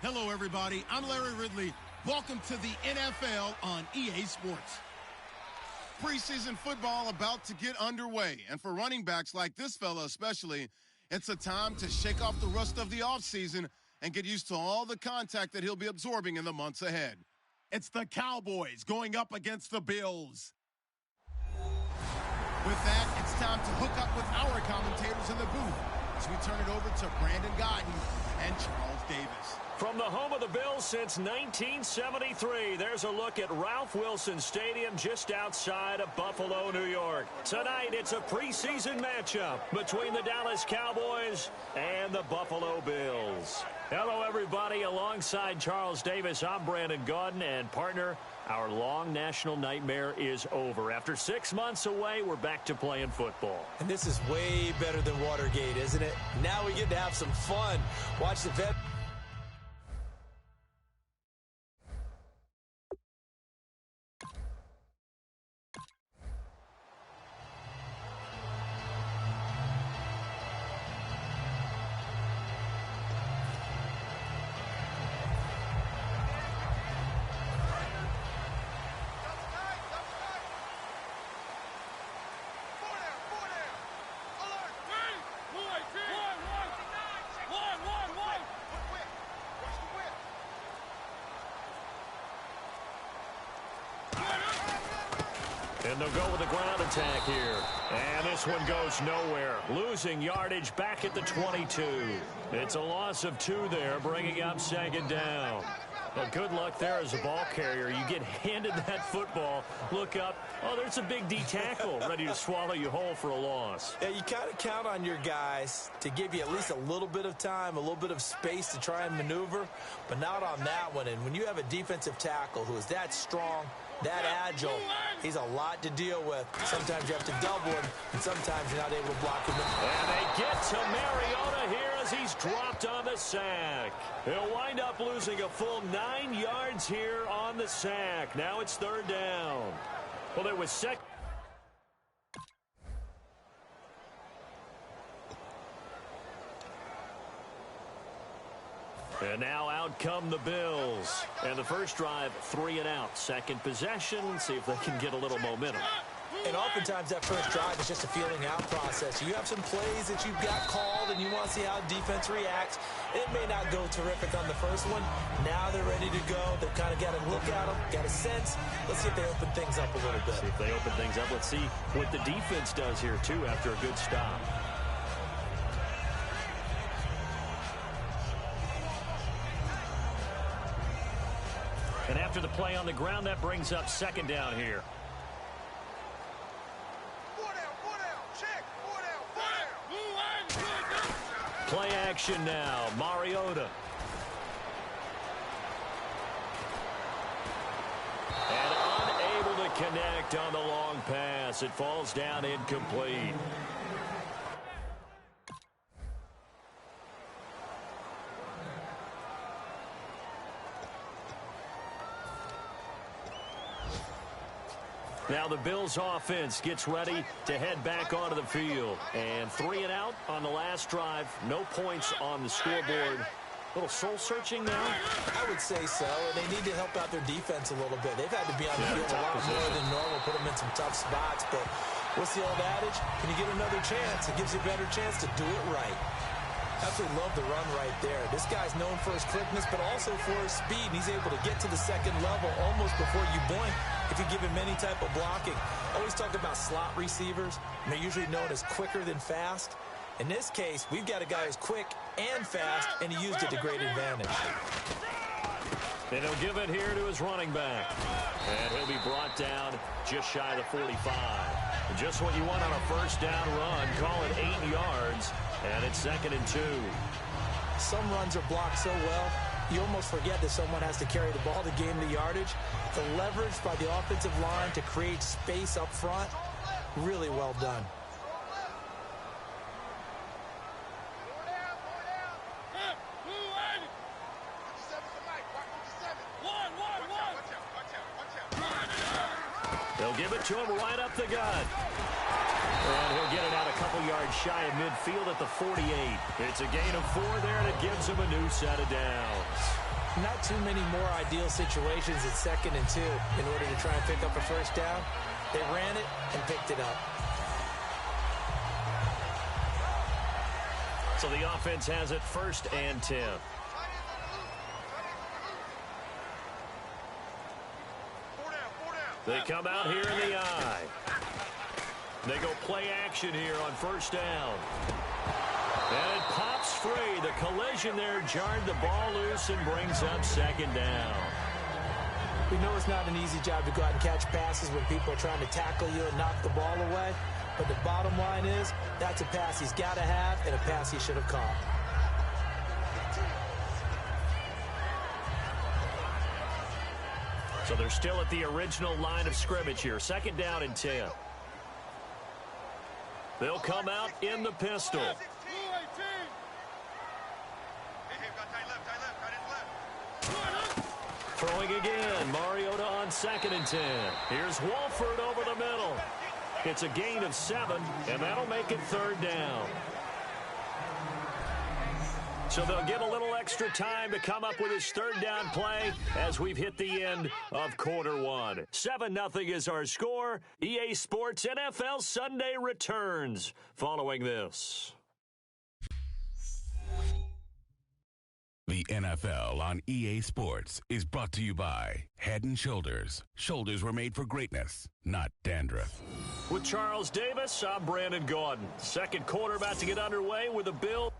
Hello, everybody. I'm Larry Ridley. Welcome to the NFL on EA Sports. Preseason football about to get underway, and for running backs like this fella especially, it's a time to shake off the rust of the offseason and get used to all the contact that he'll be absorbing in the months ahead. It's the Cowboys going up against the Bills. With that, it's time to hook up with our commentators in the booth as we turn it over to Brandon Guyton and Charles Davis. From the home of the Bills since 1973, there's a look at Ralph Wilson Stadium just outside of Buffalo, New York. Tonight, it's a preseason matchup between the Dallas Cowboys and the Buffalo Bills. Hello, everybody. Alongside Charles Davis, I'm Brandon Guyton, and partner, our long national nightmare is over. After 6 months away, we're back to playing football. And this is way better than Watergate, isn't it? Now we get to have some fun. Watch the vet. And they'll go with a ground attack here. And this one goes nowhere. Losing yardage back at the 22. It's a loss of 2 there, bringing up second down. Well, good luck there as a ball carrier. You get handed that football, look up, oh, there's a big D tackle ready to swallow you whole for a loss. Yeah, you kind of count on your guys to give you at least a little bit of time, a little bit of space to try and maneuver, but not on that one. And when you have a defensive tackle who is that strong, that agile, he's a lot to deal with. Sometimes you have to double him, and sometimes you're not able to block him. And they get to Mariota here as he's dropped on the sack. He'll wind up losing a full 9 yards here on the sack. Now it's third down. Well, it was second. And now out come the Bills. And the first drive, 3 and out. Second possession, see if they can get a little momentum. And oftentimes that first drive is just a feeling out process. You have some plays that you've got called and you want to see how defense reacts. It may not go terrific on the first one. Now they're ready to go. They've kind of got to look at them, got a sense. Let's see if they open things up a little bit. See if they open things up. Let's see what the defense does here, too, after a good stop. And after the play on the ground, that brings up second down here. Play action now. Mariota. And unable to connect on the long pass. It falls down incomplete. Now the Bills offense gets ready to head back onto the field. And 3 and out on the last drive. No points on the scoreboard. A little soul-searching now? I would say so. And they need to help out their defense a little bit. They've had to be on the field a lot more than normal, put them in some tough spots. But what's the old adage? Can you get another chance? It gives you a better chance to do it right. Absolutely love the run right there. This guy's known for his quickness, but also for his speed. And he's able to get to the second level almost before you blink if you give him any type of blocking. Always talk about slot receivers, and they're usually known as quicker than fast. In this case, we've got a guy who's quick and fast, and he used it to great advantage. And he'll give it here to his running back. And he'll be brought down just shy of the 45. Just what you want on a first down run. Call it 8 yards. And it's 2nd and 2. Some runs are blocked so well, you almost forget that someone has to carry the ball to gain the yardage. The leverage by the offensive line to create space up front, really well done. They'll give it to him right up the gut. And he'll get it out a couple yards shy of midfield at the 48. It's a gain of 4 there, and it gives him a new set of downs. Not too many more ideal situations at 2nd and 2 in order to try and pick up a first down. They ran it and picked it up. So the offense has it 1st and 10. They come out here in the eye. They go play action here on 1st down. And it pops free. The collision there jarred the ball loose and brings up 2nd down. We know it's not an easy job to go out and catch passes when people are trying to tackle you and knock the ball away. But the bottom line is, that's a pass he's got to have and a pass he should have caught. So they're still at the original line of scrimmage here. 2nd down and 10. They'll come out in the pistol. Throwing again. Mariota on 2nd and 10. Here's Wolford over the middle. It's a gain of 7, and that'll make it 3rd down. So they'll get a little extra time to come up with his 3rd down play as we've hit the end of quarter 1. 7-0 is our score. EA Sports NFL Sunday returns following this. The NFL on EA Sports is brought to you by Head & Shoulders. Shoulders were made for greatness, not dandruff. With Charles Davis, I'm Brandon Gaudin. 2nd quarter about to get underway with the Bills.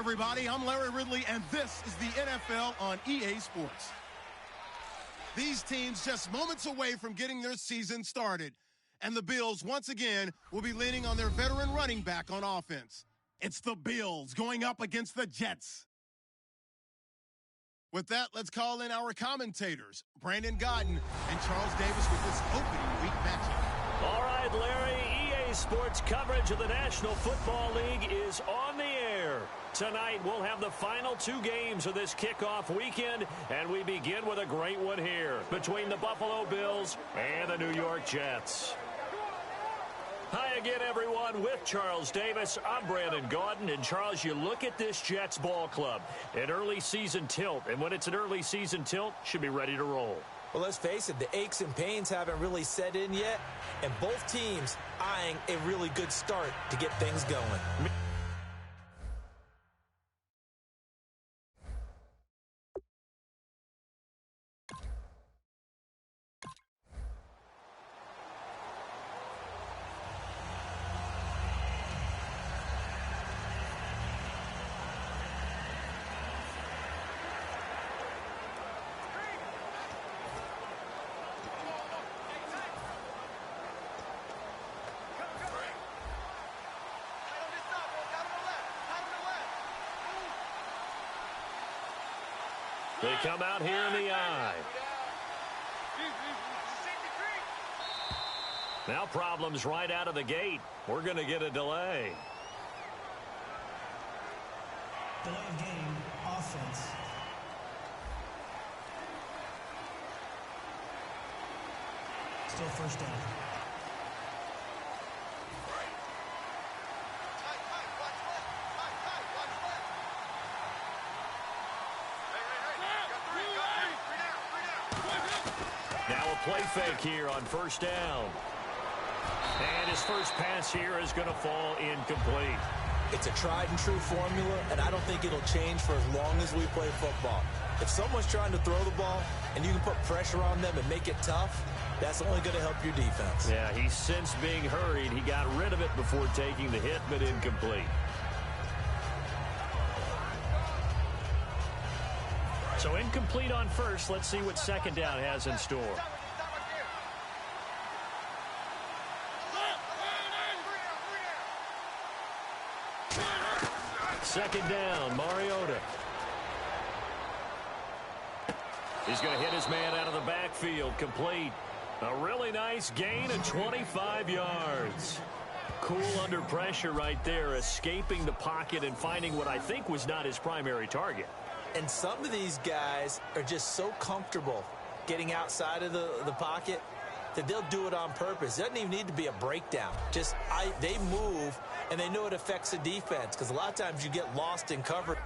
everybody. I'm Larry Ridley, and this is the NFL on EA Sports. These teams just moments away from getting their season started, and the Bills, once again, will be leaning on their veteran running back on offense. It's the Bills going up against the Jets. With that, let's call in our commentators, Brandon Godden and Charles Davis, with this opening week matchup. All right, Larry, EA Sports coverage of the National Football League is on the air. Tonight, we'll have the final two games of this kickoff weekend, and we begin with a great one here between the Buffalo Bills and the New York Jets. Hi again, everyone. With Charles Davis, I'm Brandon Gaudin. And, Charles, you look at this Jets ball club, an early season tilt. And when it's an early season tilt, should be ready to roll. Well, let's face it, the aches and pains haven't really set in yet. And both teams eyeing a really good start to get things going. They come out here in the eye. Now problems right out of the gate. We're going to get a delay. Delay of game, offense. Still first down. Now a play fake here on first down. And his first pass here is going to fall incomplete. It's a tried-and-true formula, and I don't think it'll change for as long as we play football. If someone's trying to throw the ball and you can put pressure on them and make it tough, that's only going to help your defense. Yeah, he sensed being hurried. He got rid of it before taking the hit, but incomplete. So incomplete on first. Let's see what second down has in store. Second down, Mariota. He's going to hit his man out of the backfield, complete. A really nice gain of 25 yards. Cool under pressure right there, escaping the pocket and finding what I think was not his primary target. And some of these guys are just so comfortable getting outside of the pocket that they'll do it on purpose. It doesn't even need to be a breakdown. Just they move, and they know it affects the defense because a lot of times you get lost in cover.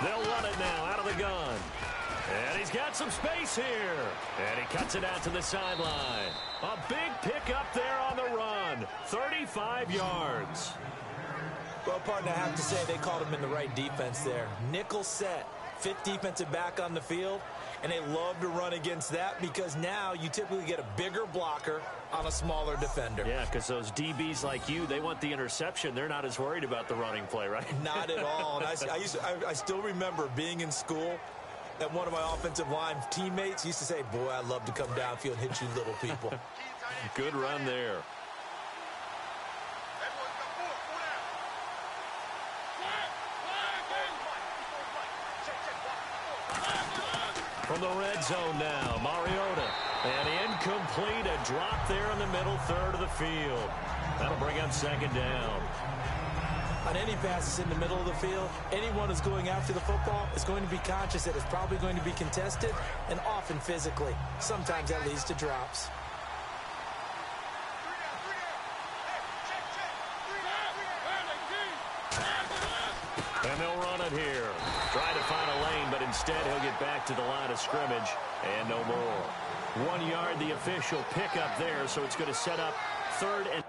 They'll run it now out of the gun. And he's got some space here. And he cuts it out to the sideline. A big pickup there on the run. 35 yards. Well, partner, I have to say they called him in the right defense there. Nickel set, fifth defensive back on the field, and they love to run against that because now you typically get a bigger blocker on a smaller defender. Yeah, because those DBs like you, they want the interception. They're not as worried about the running play, right? Not at all. And I still remember being in school, and one of my offensive line teammates used to say, boy, I love to come downfield and hit you little people. Good run there. From the red zone now, Mariota. And incomplete, a drop there in the middle third of the field. That'll bring up second down. On any passes in the middle of the field, anyone who's going after the football is going to be conscious that it's probably going to be contested and often physically. Sometimes that leads to drops. And they'll run it here. Trying to find a lane, but instead he'll get back to the line of scrimmage and no more. 1 yard, the official pickup there, so it's going to set up third and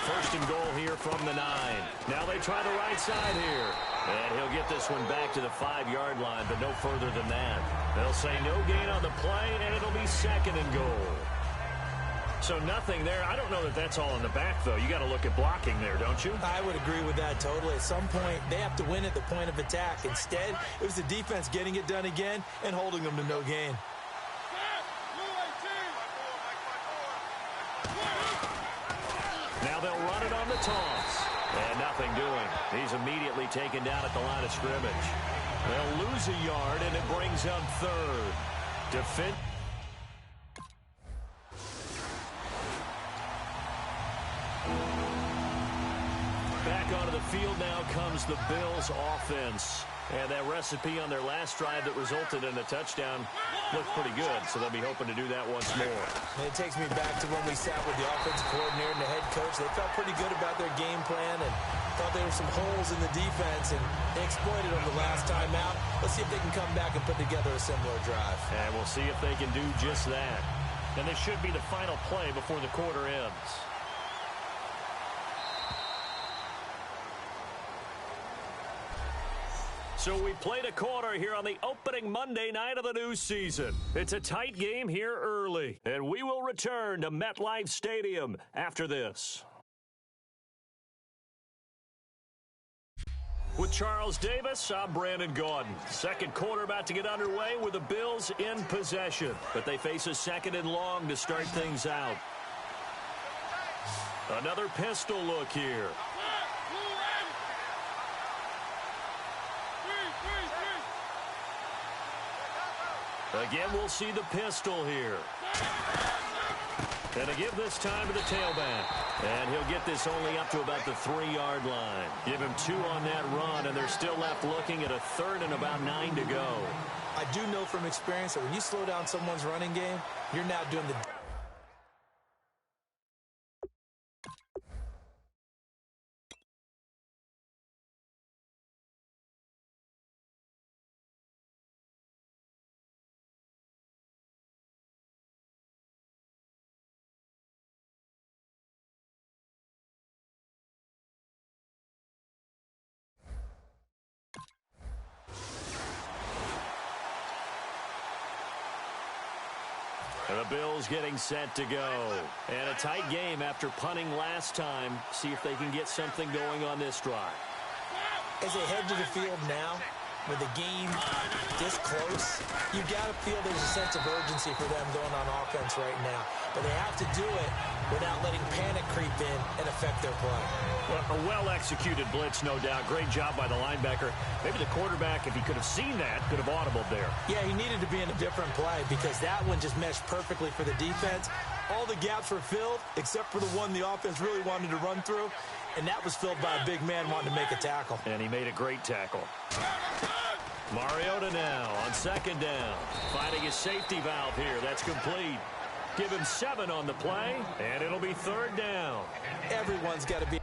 first and goal here from the 9. Now they try the right side here. And he'll get this one back to the 5-yard line, but no further than that. They'll say no gain on the play, and it'll be second and goal. So nothing there. I don't know that that's all in the back, though. You got to look at blocking there, don't you? I would agree with that totally. At some point, they have to win at the point of attack. Instead, it was the defense getting it done again and holding them to no gain. Now they'll run it on the toss. And nothing doing. He's immediately taken down at the line of scrimmage. They'll lose a yard, and it brings up third. Back onto the field now comes the Bills offense. And that recipe on their last drive that resulted in a touchdown looked pretty good, so they'll be hoping to do that once more. And it takes me back to when we sat with the offensive coordinator and the head coach. They felt pretty good about their game plan and thought there were some holes in the defense, and they exploited them the last time out. Let's see if they can come back and put together a similar drive. And we'll see if they can do just that. And this should be the final play before the quarter ends. So we played a quarter here on the opening Monday night of the new season. It's a tight game here early, and we will return to MetLife Stadium after this. With Charles Davis, I'm Brandon Gaudin. Second quarter about to get underway with the Bills in possession, but they face a second and long to start things out. Another pistol look here. Again, we'll see the pistol here. And a give this time to the tailback. And he'll get this only up to about the 3-yard line. Give him 2 on that run, and they're still left looking at a third and about 9 to go. I do know from experience that when you slow down someone's running game, you're now doing the... And the Bills getting set to go. And a tight game after punting last time. See if they can get something going on this drive. As they head to the field now, with the game this close, you got to feel there's a sense of urgency for them going on offense right now. But they have to do it without letting panic creep in and affect their play. Well, a well-executed blitz, no doubt. Great job by the linebacker. Maybe the quarterback, if he could have seen that, could have audibled there. Yeah, he needed to be in a different play because that one just meshed perfectly for the defense. All the gaps were filled except for the one the offense really wanted to run through, and that was filled by a big man wanting to make a tackle. And he made a great tackle. Mariota now on second down. Finding his safety valve here. That's complete. Give him 7 on the play, and it'll be third down. Everyone's got to be...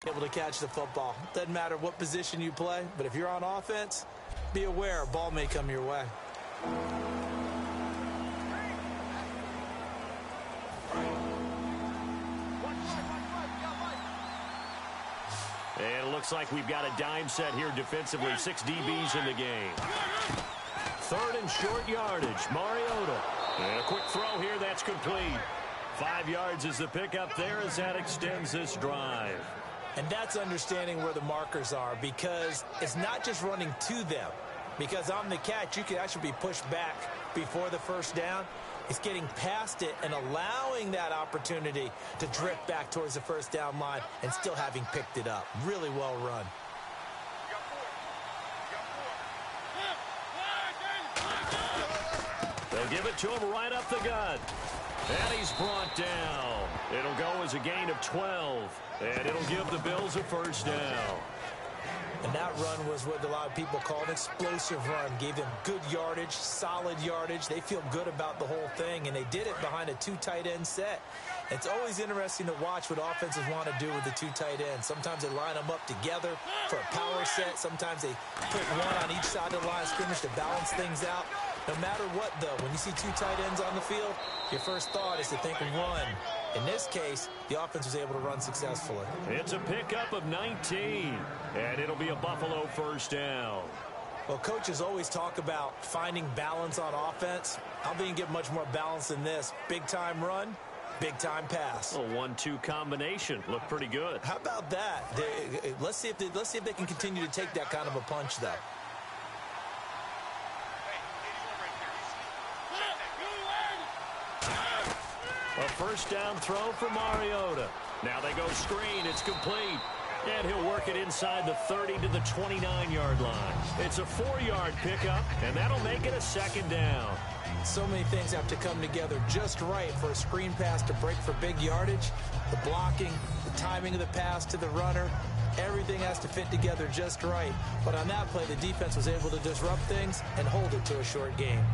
able to catch the football. Doesn't matter what position you play, but if you're on offense, be aware a ball may come your way. And it looks like we've got a dime set here defensively. 6 DBs in the game. 3rd and short yardage. Mariota. And a quick throw here. That's complete. 5 yards is the pickup there as that extends this drive. And that's understanding where the markers are, because it's not just running to them. Because on the catch, you can actually be pushed back before the first down. It's getting past it and allowing that opportunity to drift back towards the first down line and still having picked it up. Really well run. They'll give it to him right up the gut. And he's brought down. It'll go as a gain of 12. And it'll give the Bills a first down. And that run was what a lot of people call an explosive run. Gave them good yardage, solid yardage. They feel good about the whole thing, and they did it behind a 2 tight end set. It's always interesting to watch what offenses want to do with the 2 tight ends. Sometimes they line them up together for a power set. Sometimes they put one on each side of the line of scrimmage to balance things out. No matter what, though, when you see 2 tight ends on the field, your first thought is to think run. In this case, the offense was able to run successfully. It's a pickup of 19, and it'll be a Buffalo first down. Well, coaches always talk about finding balance on offense. I don't think you can get much more balance than this. Big-time run, big-time pass. A 1-2 combination. Looked pretty good. How about that? Let's see if they can continue to take that kind of a punch, though. A first down throw for Mariota. Now they go screen. It's complete. And he'll work it inside the 30 to the 29-yard line. It's a 4-yard pickup, and that'll make it a second down. So many things have to come together just right for a screen pass to break for big yardage. The blocking, the timing of the pass to the runner, everything has to fit together just right. But on that play, the defense was able to disrupt things and hold it to a short game.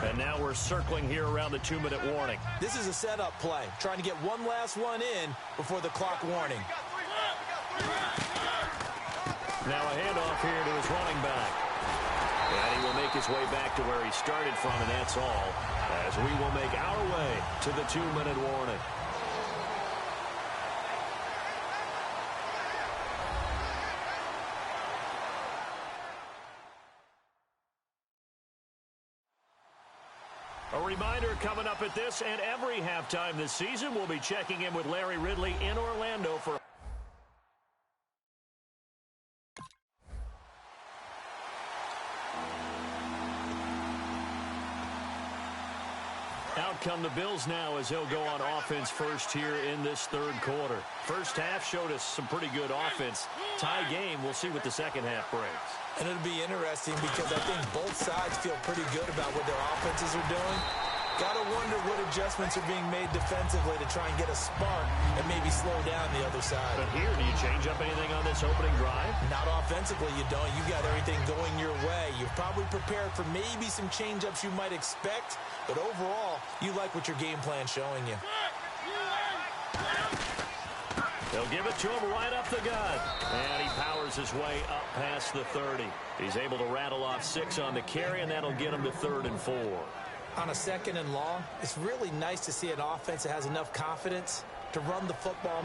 And now we're circling here around the 2-minute warning. This is a setup play, trying to get one last one in before the clock warning. Now a handoff here to his running back. And he will make his way back to where he started from, and that's all, as we will make our way to the 2-minute warning. A reminder coming up at this and every halftime this season, we'll be checking in with Larry Ridley in Orlando for out come the Bills now as they'll go on offense first here in this third quarter. First half showed us some pretty good offense. Tie game, we'll see what the second half brings. And it'll be interesting because I think both sides feel pretty good about what their offenses are doing. Got to wonder what adjustments are being made defensively to try and get a spark and maybe slow down the other side. But here, do you change up anything on this opening drive? Not offensively, you don't. You've got everything going your way. You're probably prepared for maybe some change-ups you might expect, but overall, you like what your game plan's showing you. They'll give it to him right up the gut. And he powers his way up past the 30. He's able to rattle off 6 on the carry, and that'll get him to 3rd and 4. On a 2nd and long, it's really nice to see an offense that has enough confidence to run the football.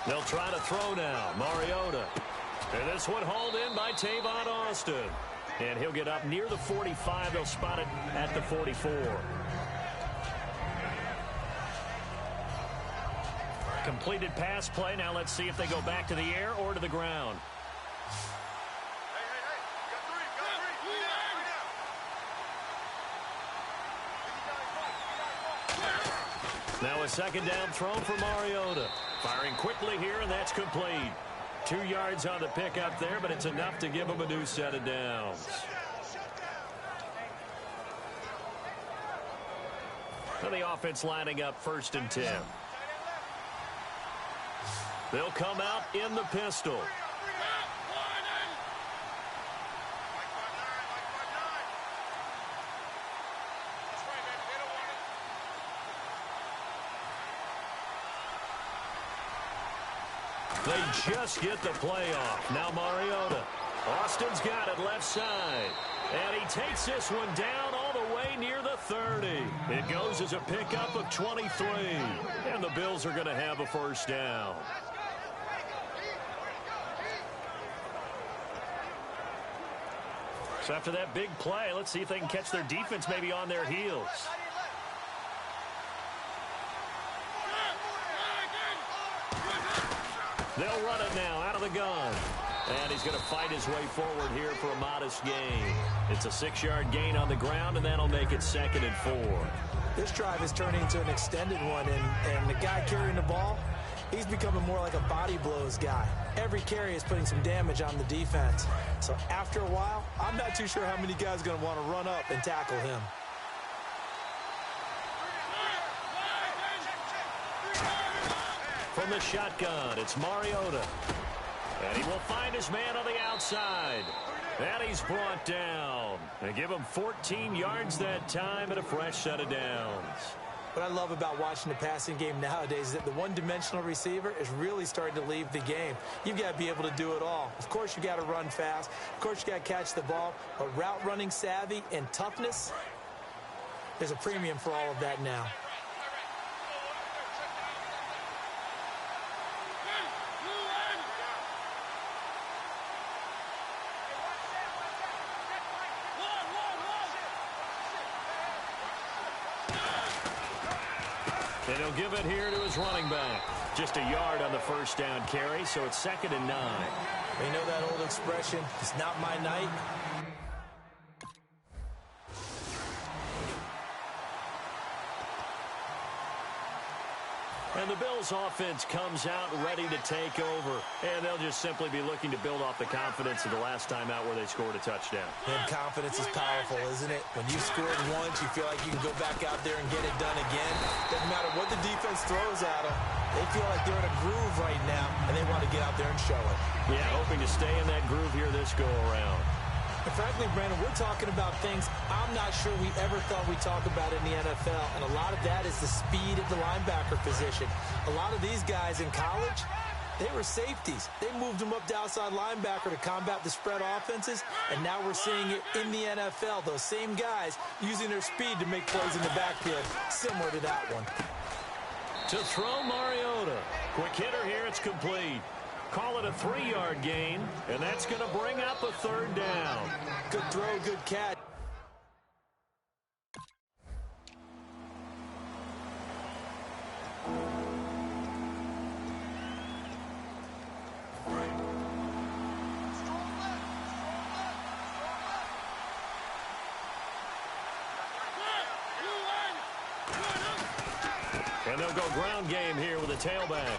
They'll try to throw now. Mariota. And this one hauled in by Tavon Austin. And he'll get up near the 45. They'll spot it at the 44. Completed pass play. Now let's see if they go back to the air or to the ground. Now a second down throw for Mariota. Firing quickly here, and that's complete. 2 yards on the pickup there, but it's enough to give him a new set of downs. And the offense lining up 1st and 10. They'll come out in the pistol. They just get the play off. Now Mariota. Austin's got it left side. And he takes this one down all the way near the 30. It goes as a pickup of 23. And the Bills are going to have a 1st down. So after that big play, let's see if they can catch their defense maybe on their heels. They'll run it now out of the gun. And he's going to fight his way forward here for a modest gain. It's a 6-yard gain on the ground, and that'll make it 2nd and 4. This drive is turning into an extended one, and the guy carrying the ball, he's becoming more like a body blows guy. Every carry is putting some damage on the defense. So after a while, I'm not too sure how many guys are going to want to run up and tackle him. From the shotgun, it's Mariota. And he will find his man on the outside. And he's brought down. They give him 14 yards that time and a fresh set of downs. What I love about watching the passing game nowadays is that the one-dimensional receiver is really starting to leave the game. You've got to be able to do it all. Of course, you got to run fast. Of course, you got to catch the ball. But route running savvy and toughness, there's a premium for all of that now. And he'll give it here to his running back. Just a yard on the 1st down carry, so it's 2nd and 9. You know that old expression, it's not my night. And the Bills offense comes out ready to take over. And they'll just simply be looking to build off the confidence of the last time out where they scored a touchdown. And confidence is powerful, isn't it? When you've scored once, you feel like you can go back out there and get it done again. Doesn't matter what the defense throws at them. They feel like they're in a groove right now, and they want to get out there and show it. Yeah, hoping to stay in that groove here this go-around. And frankly, Brandon, we're talking about things I'm not sure we ever thought we'd talk about in the NFL, and a lot of that is the speed at the linebacker position. A lot of these guys in college, they were safeties. They moved them up to outside linebacker to combat the spread offenses, and now we're seeing it in the NFL. Those same guys using their speed to make plays in the backfield, similar to that one. To throw Mariota. Quick hitter here, it's complete. Call it a 3-yard gain, and that's going to bring up a 3rd down. Good throw, good catch. And they'll go ground game here with a tailback.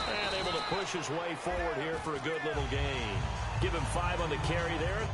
And able to push his way forward here for a good little gain. Give him 5 on the carry there.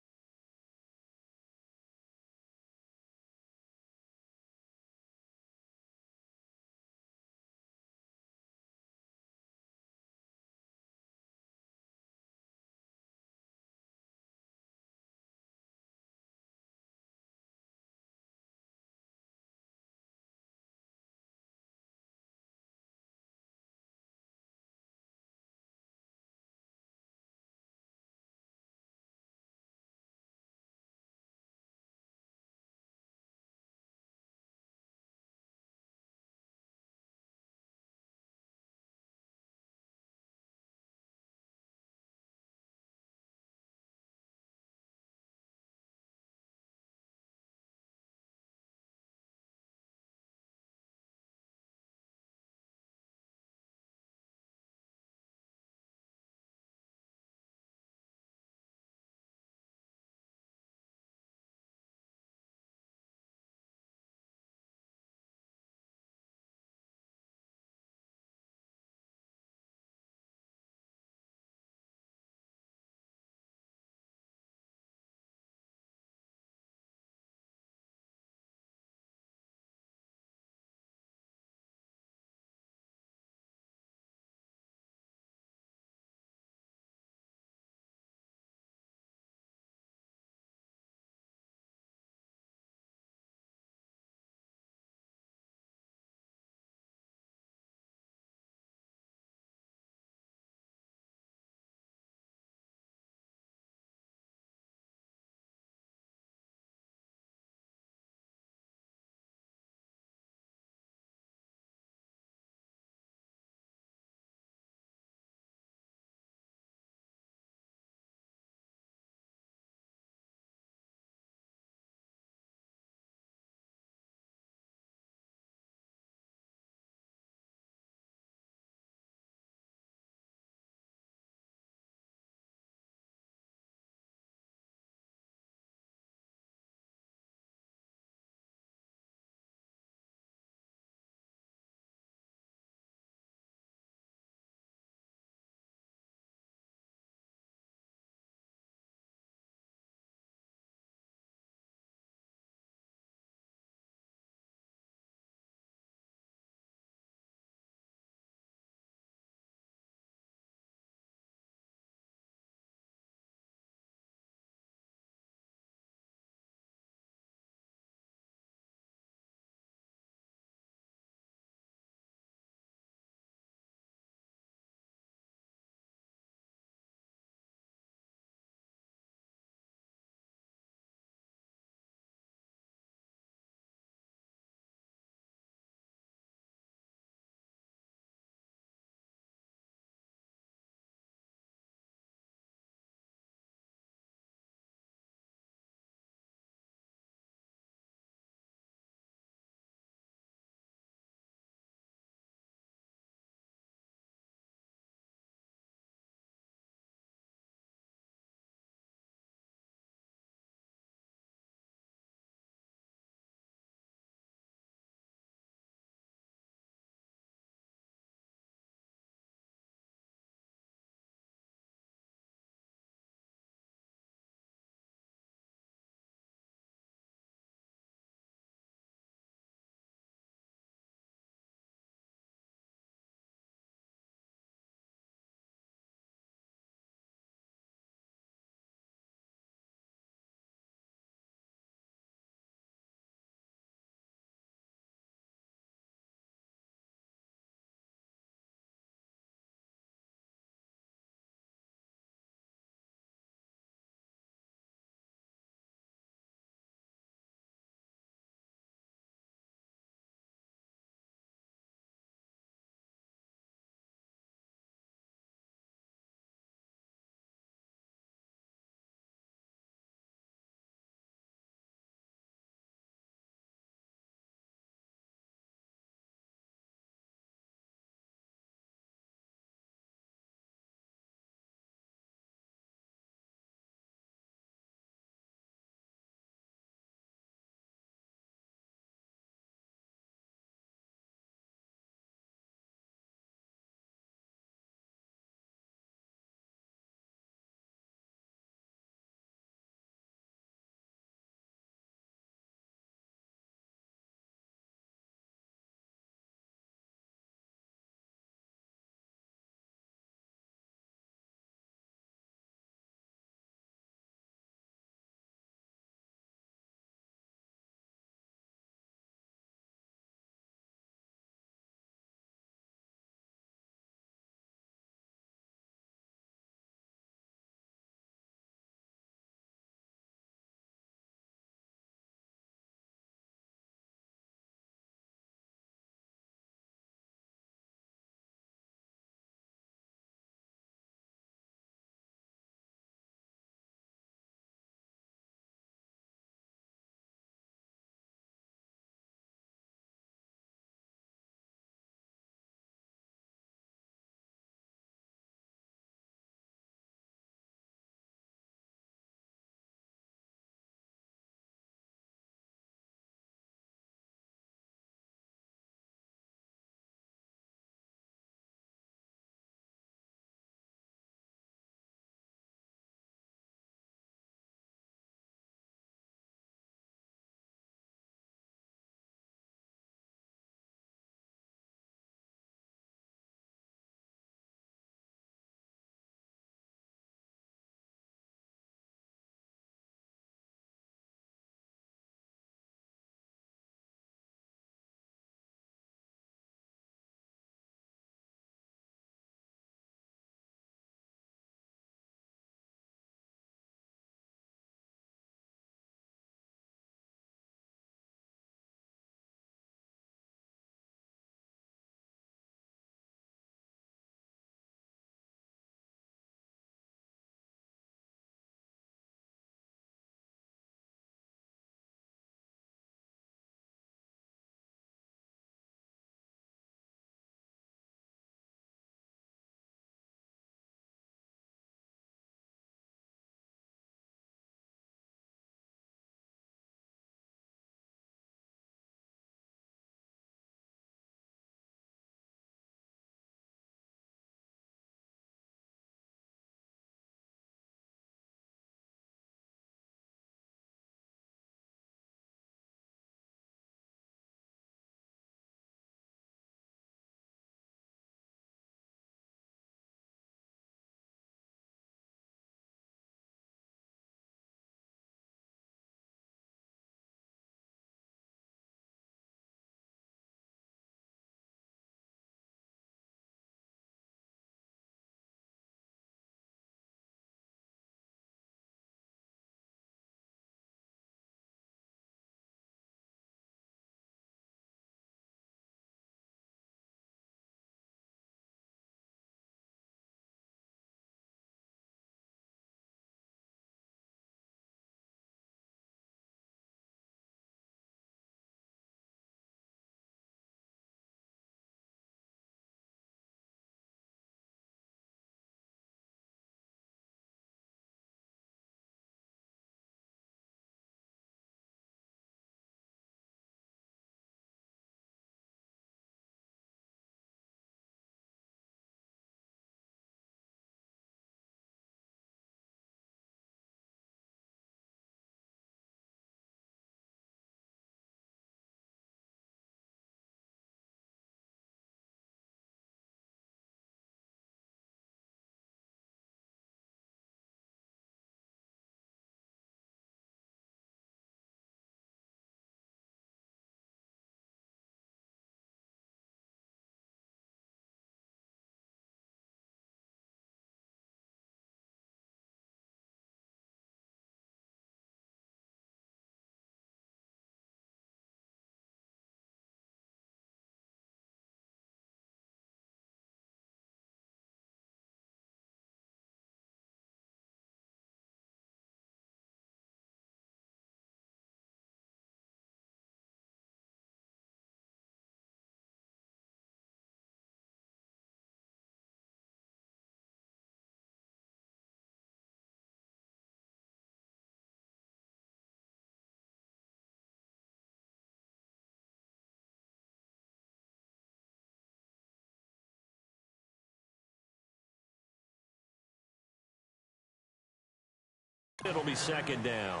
It'll be second down.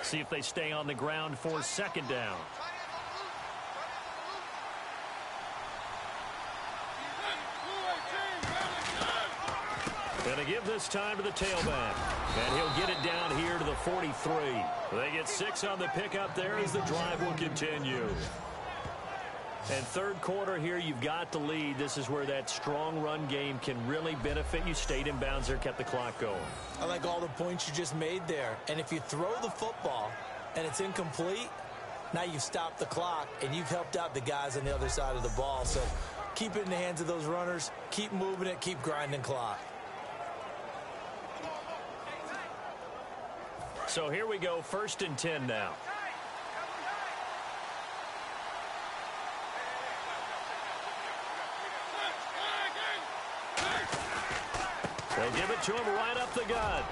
See if they stay on the ground for second down. Going to give this time to the tailback. And he'll get it down here to the 43. They get 6 on the pickup there as the drive will continue. And third quarter here, you've got the lead. This is where that strong run game can really benefit you. Stayed in bounds there, kept the clock going. I like all the points you just made there. And if you throw the football and it's incomplete, now you've stopped the clock and you've helped out the guys on the other side of the ball. So keep it in the hands of those runners. Keep moving it. Keep grinding clock. So here we go, 1st and 10 now. They'll give it to him right up the gut.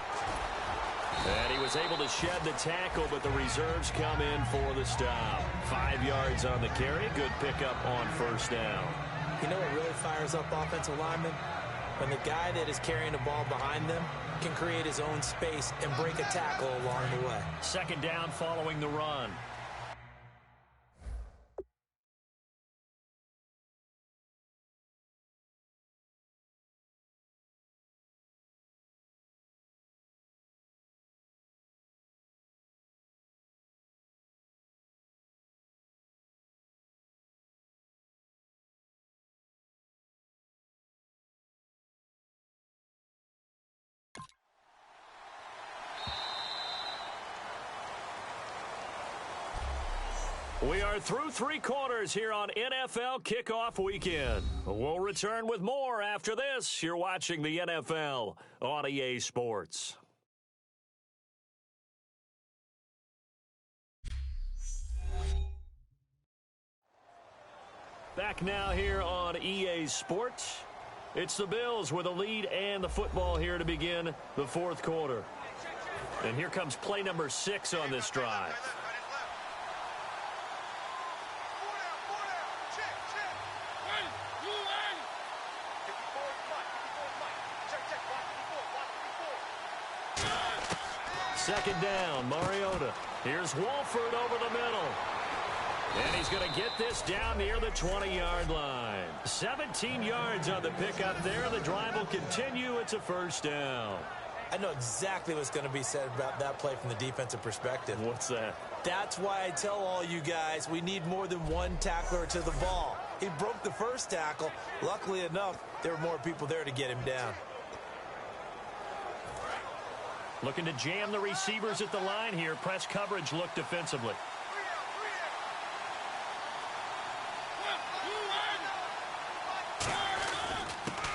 And he was able to shed the tackle, but the reserves come in for the stop. 5 yards on the carry. Good pickup on 1st down. You know what really fires up offensive linemen? When the guy that is carrying the ball behind them can create his own space and break a tackle along the way. 2nd down following the run. We are through 3 quarters here on NFL Kickoff Weekend. We'll return with more after this. You're watching the NFL on EA Sports. Back now here on EA Sports. It's the Bills with a lead and the football here to begin the 4th quarter. And here comes play number 6 on this drive. Second down, Mariota. Here's Wolford over the middle. And he's going to get this down near the 20-yard line. 17 yards on the pickup there. The drive will continue. It's a 1st down. I know exactly what's going to be said about that play from the defensive perspective. What's that? That's why I tell all you guys we need more than one tackler to the ball. He broke the first tackle. Luckily enough, there were more people there to get him down. Looking to jam the receivers at the line here. Press coverage look defensively.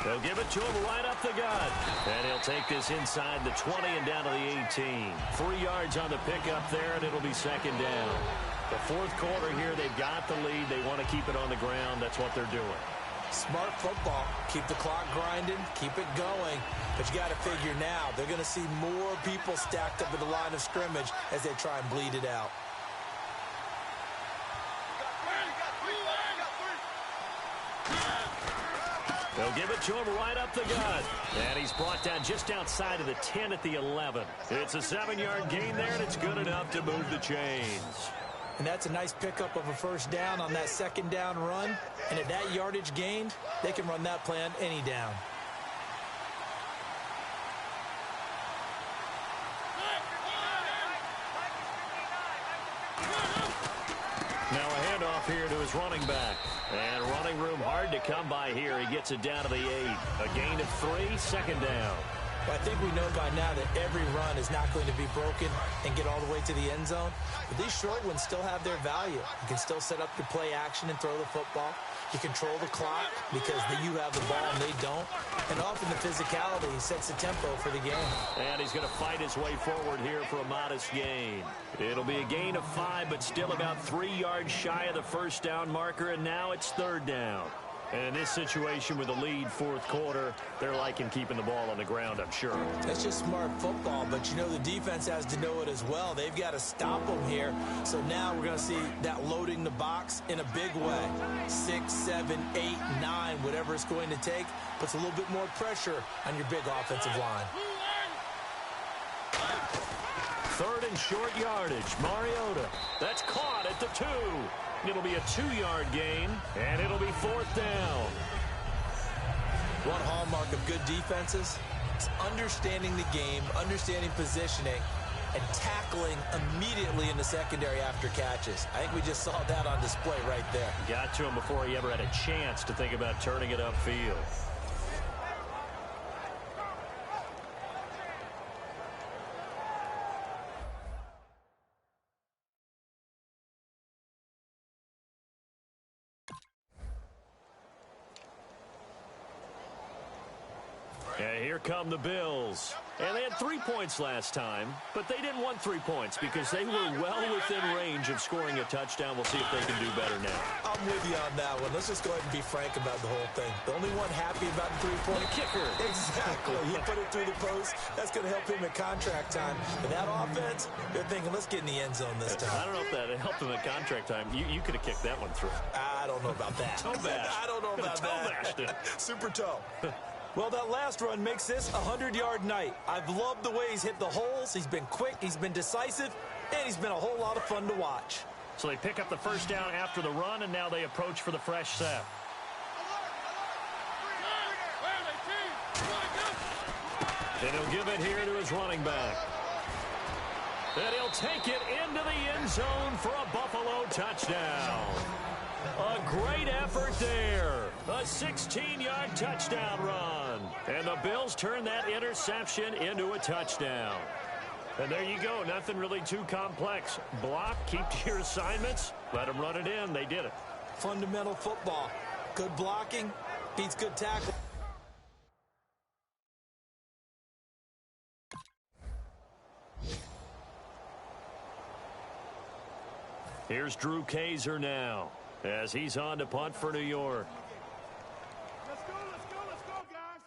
They'll give it to him right up the gut. And he'll take this inside the 20 and down to the 18. 3 yards on the pickup there, and it'll be 2nd down. The 4th quarter here, they've got the lead. They want to keep it on the ground. That's what they're doing. Smart football. Keep the clock grinding. Keep it going. But you got to figure now, they're going to see more people stacked up at the line of scrimmage as they try and bleed it out. They'll give it to him right up the gut. And he's brought down just outside of the 10 at the 11. It's a 7-yard gain there, and it's good enough to move the chains. And that's a nice pickup of a 1st down on that 2nd down run. And at that yardage gained, they can run that play on any down. his running back. And running room hard to come by here. He gets it down to the 8. A gain of 3, second down. I think we know by now that every run is not going to be broken and get all the way to the end zone. But these short ones still have their value. You can still set up your play action and throw the football. You control the clock because you have the ball and they don't. And often the physicality sets the tempo for the game. And he's going to fight his way forward here for a modest gain. It'll be a gain of 5, but still about 3 yards shy of the first down marker, and now it's third down. And in this situation with the lead fourth quarter, they're liking keeping the ball on the ground, I'm sure. That's just smart football, but you know the defense has to know it as well. They've got to stop them here. So now we're going to see that loading the box in a big way. 6, 7, 8, 9, whatever it's going to take, puts a little bit more pressure on your big offensive line. Third and short yardage. Mariota. That's caught at the 2. It'll be a 2-yard gain, and it'll be fourth down. One hallmark of good defenses is understanding the game, understanding positioning, and tackling immediately in the secondary after catches. I think we just saw that on display right there. Got to him before he ever had a chance to think about turning it upfield. And here come the Bills. And they had 3 points last time, but they didn't want 3 points because they were well within range of scoring a touchdown. We'll see if they can do better now. I'm with you on that one. Let's just go ahead and be frank about the whole thing. The only one happy about the 3-point kicker. Exactly. He put it through the post. That's going to help him at contract time. But that offense, they're thinking, let's get in the end zone this time. I don't know if that helped him at contract time. You could have kicked that one through. I don't know about that. Toe bash. I don't know about that. Super toe. Well, that last run makes this a 100-yard night. I've loved the way he's hit the holes. He's been quick, he's been decisive, and he's been a whole lot of fun to watch. So they pick up the first down after the run, and now they approach for the fresh set. And he'll give it here to his running back. And he'll take it into the end zone for a Buffalo touchdown. A great effort there. A 16-yard touchdown run. And the Bills turn that interception into a touchdown. And there you go. Nothing really too complex. Block, keep to your assignments, let them run it in. They did it. Fundamental football. Good blocking beats good tackle. Here's Drew Kaiser now as he's on to punt for New York. Let's go, guys.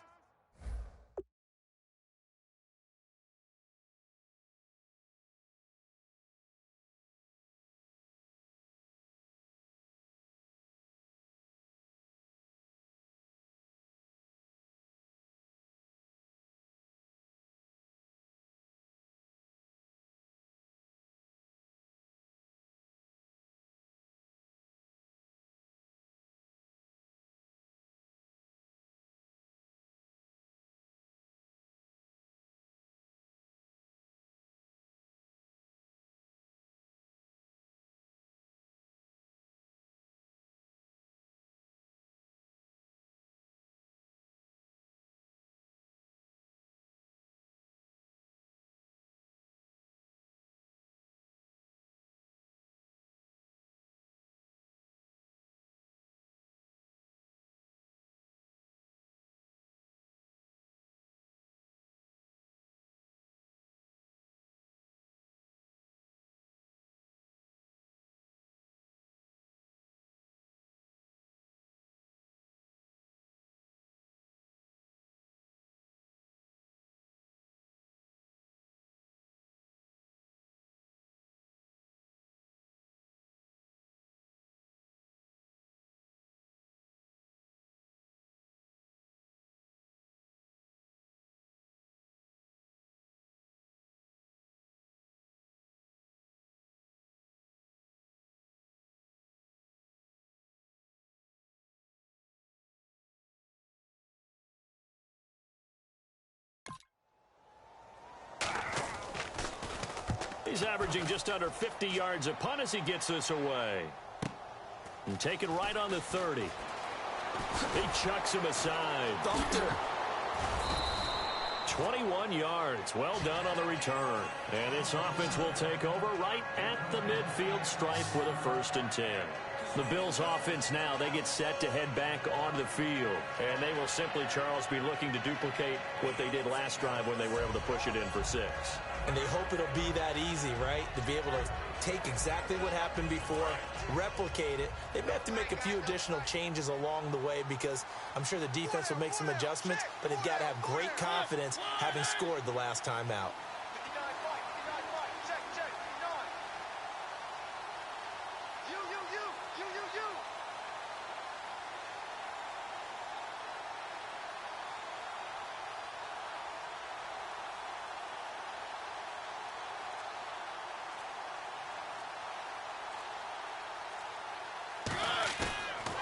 He's averaging just under 50 yards a punt as he gets this away. And taken right on the 30. He chucks him aside. Doctor. 21 yards. Well done on the return. And this offense will take over right at the midfield stripe with a 1st and 10. The Bills offense now, they get set to head back on the field. And they will simply, Charles, be looking to duplicate what they did last drive when they were able to push it in for 6. And they hope it'll be that easy, right? To be able to take exactly what happened before, replicate it. They may have to make a few additional changes along the way because I'm sure the defense will make some adjustments, but they've got to have great confidence having scored the last time out.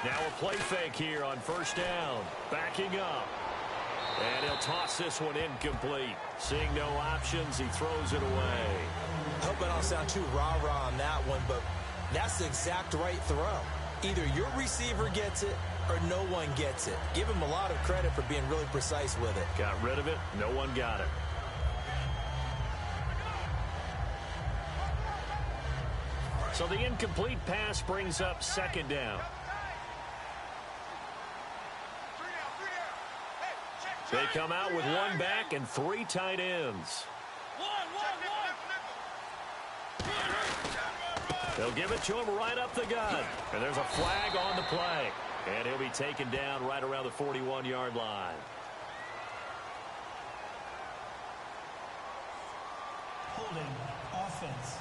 Now a play fake here on 1st down. Backing up. And he'll toss this one incomplete. Seeing no options, he throws it away. I hope I don't sound too rah-rah on that one, but that's the exact right throw. Either your receiver gets it or no one gets it. Give him a lot of credit for being really precise with it. Got rid of it. No one got it. So the incomplete pass brings up 2nd down. They come out with 1 back and 3 tight ends. They'll give it to him right up the gut. And there's a flag on the play. And he'll be taken down right around the 41-yard line. Holding offense.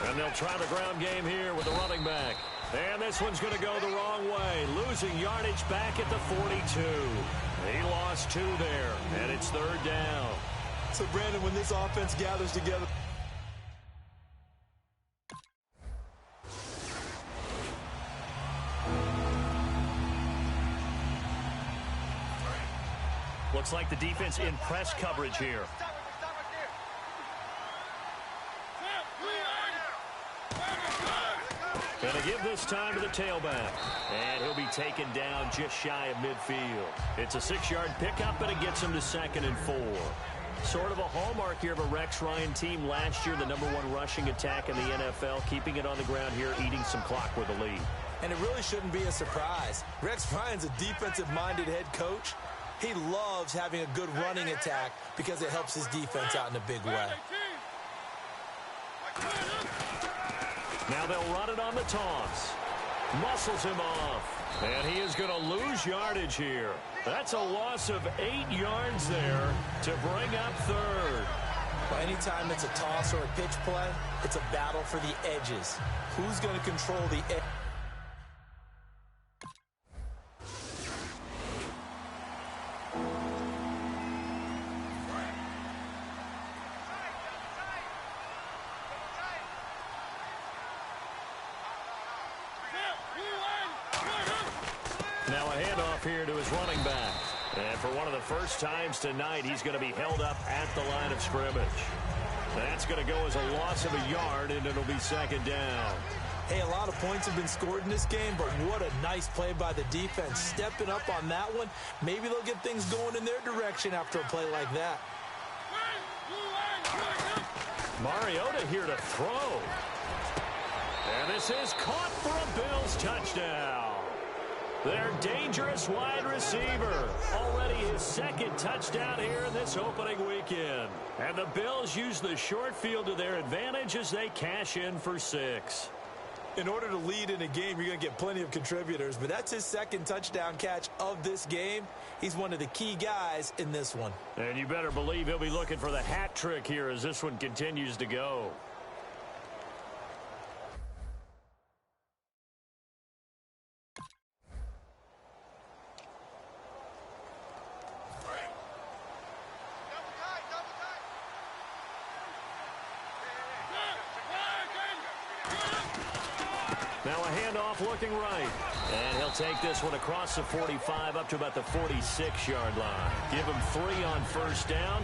And they'll try the ground game here with the running back. And this one's going to go the wrong way. Losing yardage back at the 42. He lost 2 there, and it's 3rd down. So, Brandon, when this offense gathers together, looks like the defense in press coverage here. Going to give this time to the tailback. And he'll be taken down just shy of midfield. It's a 6-yard pickup, and it gets him to 2nd and 4. Sort of a hallmark here of a Rex Ryan team last year, the #1 rushing attack in the NFL, keeping it on the ground here, eating some clock with a lead. and it really shouldn't be a surprise. Rex Ryan's a defensive-minded head coach. He loves having a good running attack because it helps his defense out in a big way. Now they'll run it on the toss. Muscles him off. And he is going to lose yardage here. That's a loss of 8 yards there to bring up third. Well, anytime it's a toss or a pitch play, it's a battle for the edges. Who's going to control the edge? Now a handoff here to his running back. And for one of the first times tonight, he's going to be held up at the line of scrimmage. That's going to go as a loss of a yard, and it'll be second down. Hey, a lot of points have been scored in this game, but what a nice play by the defense. Stepping up on that one, maybe they'll get things going in their direction after a play like that. Mariota here to throw. And this is caught for a Bills touchdown. Their dangerous wide receiver. Already his second touchdown here in this opening weekend. And the Bills use the short field to their advantage as they cash in for 6. In order to lead in a game, you're going to get plenty of contributors, but that's his second touchdown catch of this game. He's one of the key guys in this one. And you better believe he'll be looking for the hat trick here as this one continues to go. Now a handoff looking right. And he'll take this one across the 45 up to about the 46-yard line. Give him 3 on first down.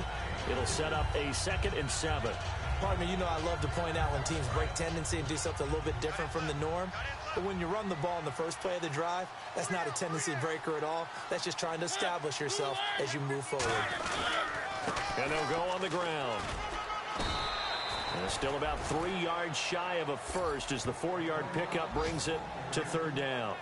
It'll set up a 2nd and 7. Partner, you know I love to point out when teams break tendency and do something a little bit different from the norm. But when you run the ball in the first play of the drive, that's not a tendency breaker at all. That's just trying to establish yourself as you move forward. And they'll go on the ground. And still about 3 yards shy of a first as the 4-yard pickup brings it to 3rd down.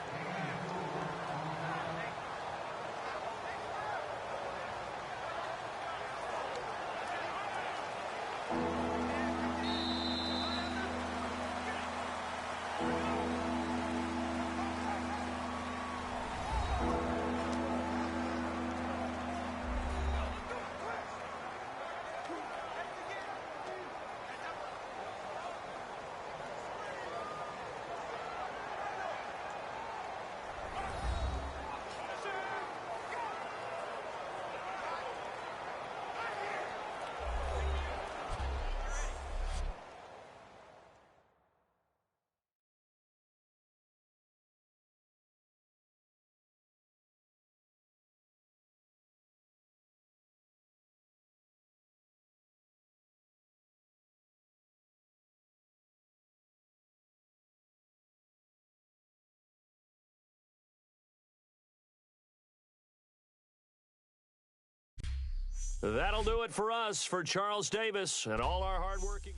That'll do it for us. For Charles Davis and all our hardworking...